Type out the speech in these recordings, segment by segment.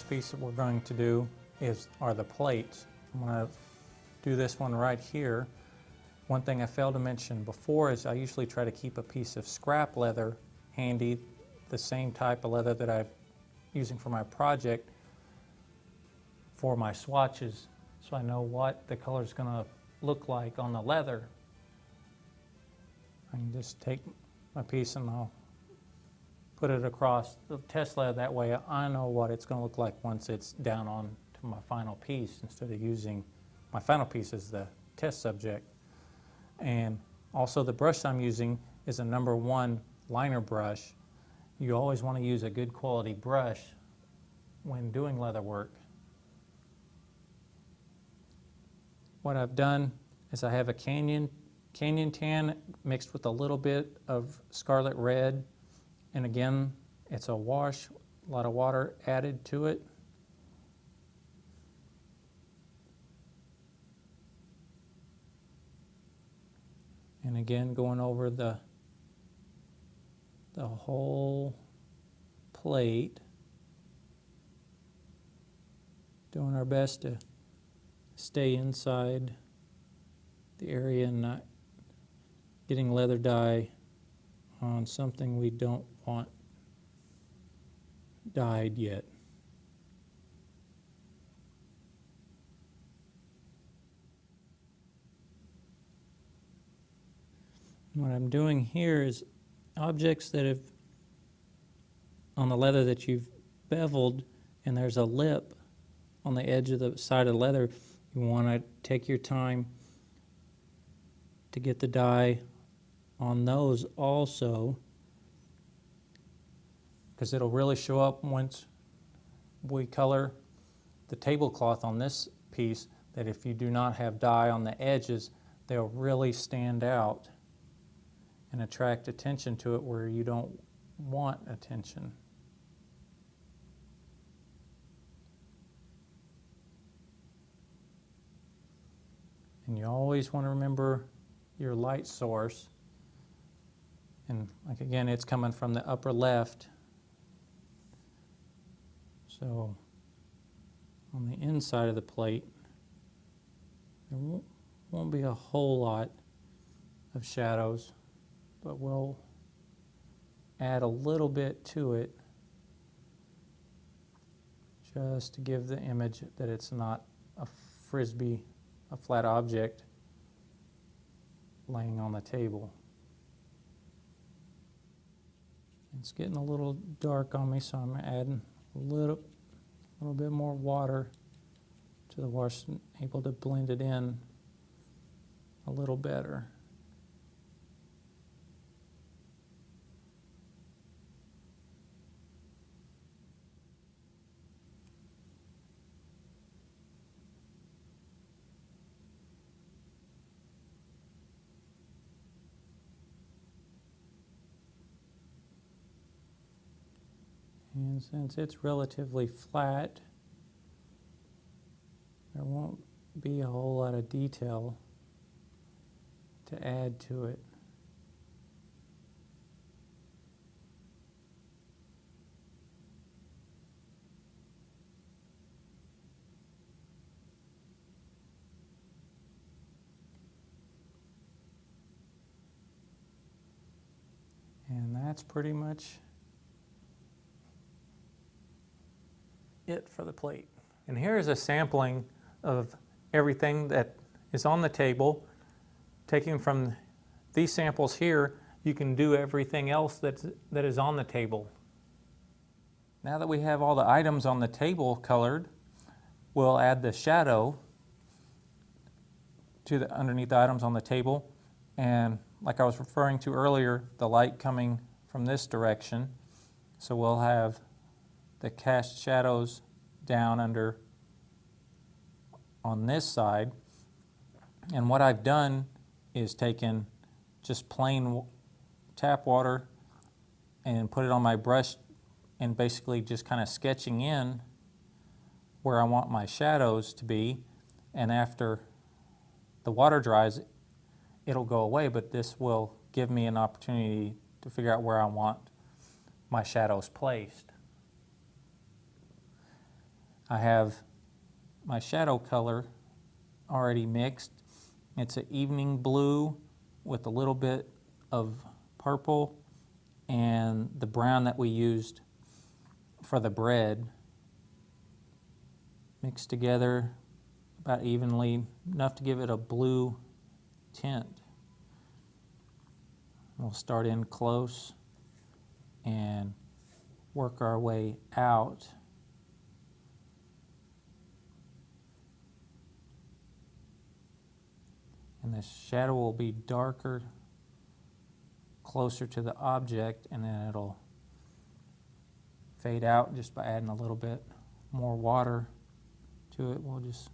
next piece that we're going to do are the plates. I'm going to do this one right here. One thing I failed to mention before is I usually try to keep a piece of scrap leather handy, the same type of leather that I'm using for my project, for my swatches, so I know what the color is going to look like on the leather. I can just take my piece and I'll put it across the test leather. That way I know what it's going to look like once it's down on to my final piece, instead of using my final piece as the test subject. And also the brush I'm using is a number 1 liner brush. You always want to use a good quality brush when doing leather work. What I've done is I have a canyon tan mixed with a little bit of scarlet red, and again it's a wash, a lot of water added to it. And again, going over the whole plate, doing our best to stay inside the area and not getting leather dye on something we don't want dyed yet. What I'm doing here is objects that have, on the leather that you've beveled, and there's a lip on the edge of the side of the leather, you want to take your time to get the dye on those also, because it'll really show up once we color the tablecloth on this piece, that if you do not have dye on the edges, they'll really stand out and attract attention to it where you don't want attention. And you always want to remember your light source. And like again, it's coming from the upper left. So on the inside of the plate, there won't be a whole lot of shadows, but we'll add a little bit to it just to give the image that it's not a frisbee, a flat object laying on the table. It's getting a little dark on me, so I'm adding a little bit more water to the wash, able to blend it in a little better. And since it's relatively flat, there won't be a whole lot of detail to add to it. And that's pretty much it for the plate. And here is a sampling of everything that is on the table. Taking from these samples here, you can do everything else that is on the table. Now that we have all the items on the table colored, we'll add the shadow to underneath the items on the table. And like I was referring to earlier, the light coming from this direction. So we'll have the cast shadows down under on this side. And what I've done is taken just plain tap water and put it on my brush and basically just kind of sketching in where I want my shadows to be. And after the water dries, it'll go away, but this will give me an opportunity to figure out where I want my shadows placed. I have my shadow color already mixed. It's an evening blue with a little bit of purple and the brown that we used for the bread mixed together about evenly, enough to give it a blue tint. We'll start in close and work our way out. And the shadow will be darker closer to the object, and then it'll fade out just by adding a little bit more water to it. We'll just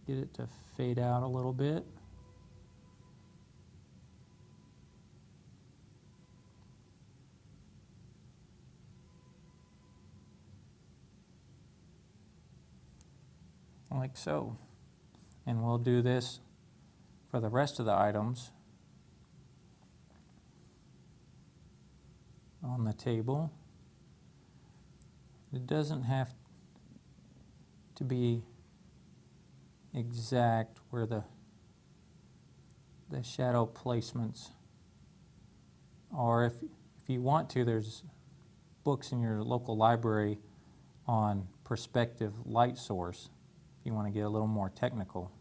get it to fade out a little bit. Like so. And we'll do this for the rest of the items on the table. It doesn't have to be exact where the shadow placements are. If you want to, there's books in your local library on perspective light source if you want to get a little more technical.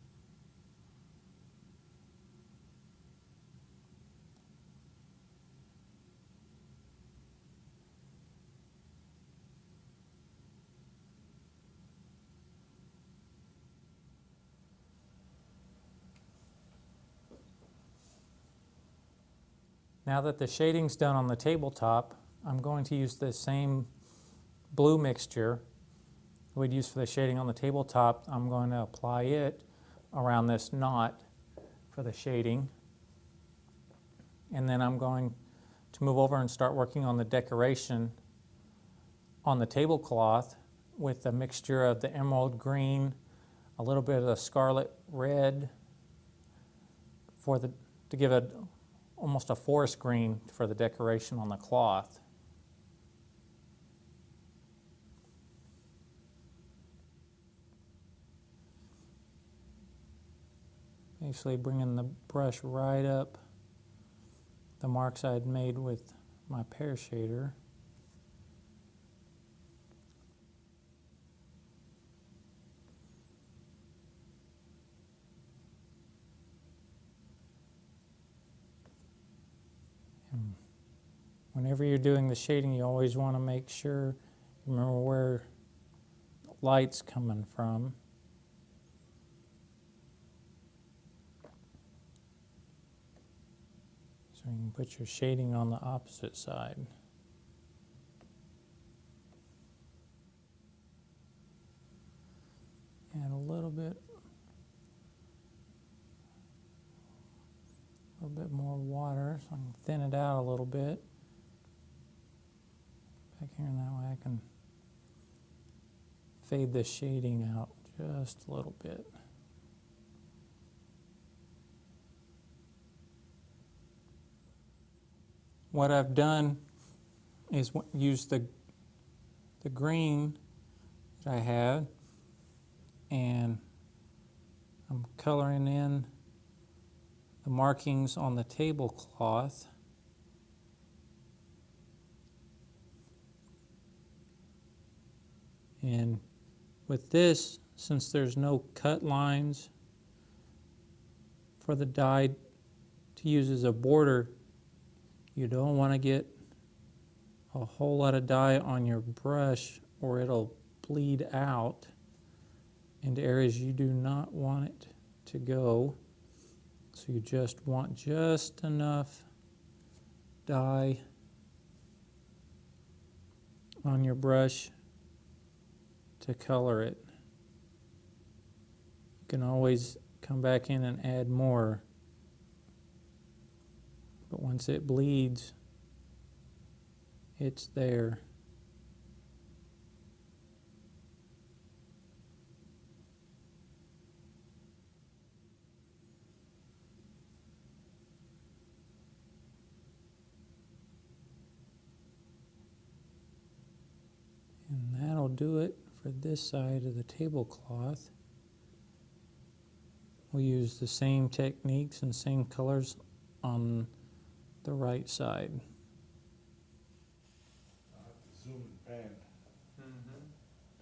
Now that the shading's done on the tabletop, I'm going to use the same blue mixture we'd use for the shading on the tabletop. I'm going to apply it around this knot for the shading. And then I'm going to move over and start working on the decoration on the tablecloth with a mixture of the emerald green, a little bit of the scarlet red to give it almost a forest green for the decoration on the cloth. Basically bringing the brush right up the marks I had made with my pear shader. Whenever you're doing the shading, you always want to make sure you remember where the light's coming from. So you can put your shading on the opposite side. Add a little bit more water so I can thin it out a little bit. Back here, and that way I can fade the shading out just a little bit. What I've done is use the green that I had, and I'm coloring in the markings on the tablecloth. And with this, since there's no cut lines for the die to use as a border, you don't want to get a whole lot of dye on your brush or it'll bleed out into areas you do not want it to go. So you just want just enough dye on your brush to color it. You can always come back in and add more, but once it bleeds, it's there. And that'll do it for this side of the tablecloth, we'll use the same techniques and same colors on the right side. I'll have to zoom and pan at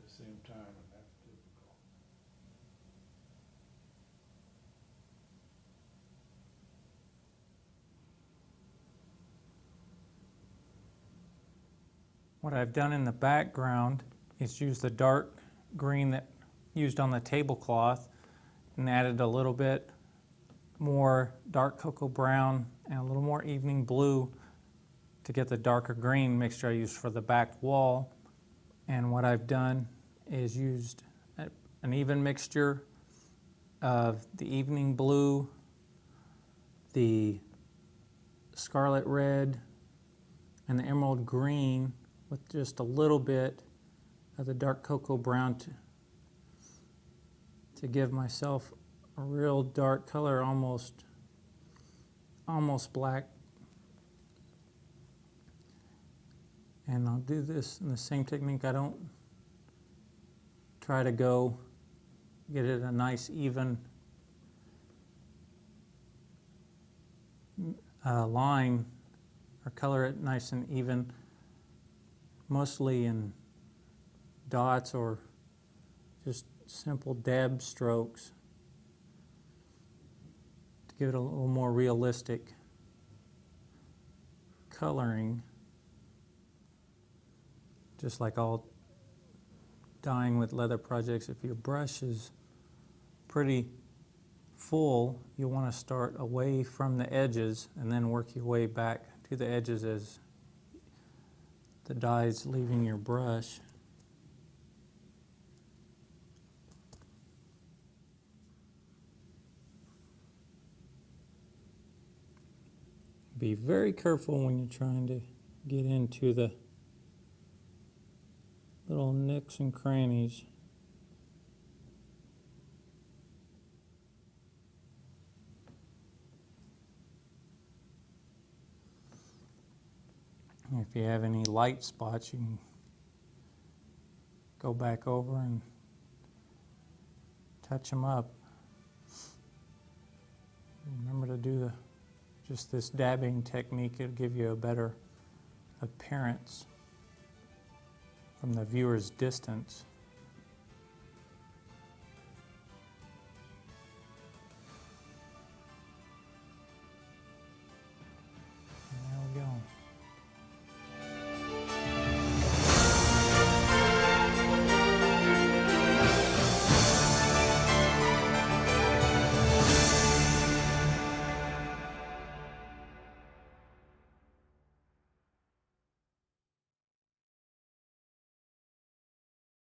the same time, and that's difficult. What I've done in the background is use the dark green that used on the tablecloth and added a little bit more dark cocoa brown and a little more evening blue to get the darker green mixture I used for the back wall. And what I've done is used an even mixture of the evening blue, the scarlet red, and the emerald green with just a little bit of the dark cocoa brown to give myself a real dark color, almost black. And I'll do this in the same technique. I don't try to get it a nice even line or color it nice and even, mostly in dots or just simple dab strokes to give it a little more realistic coloring. Just like all dyeing with leather projects, if your brush is pretty full, you want to start away from the edges and then work your way back to the edges as the dye's leaving your brush. Be very careful when you're trying to get into the little nicks and crannies. If you have any light spots, you can go back over and touch them up. Remember to do just this dabbing technique. It'll give you a better appearance from the viewer's distance.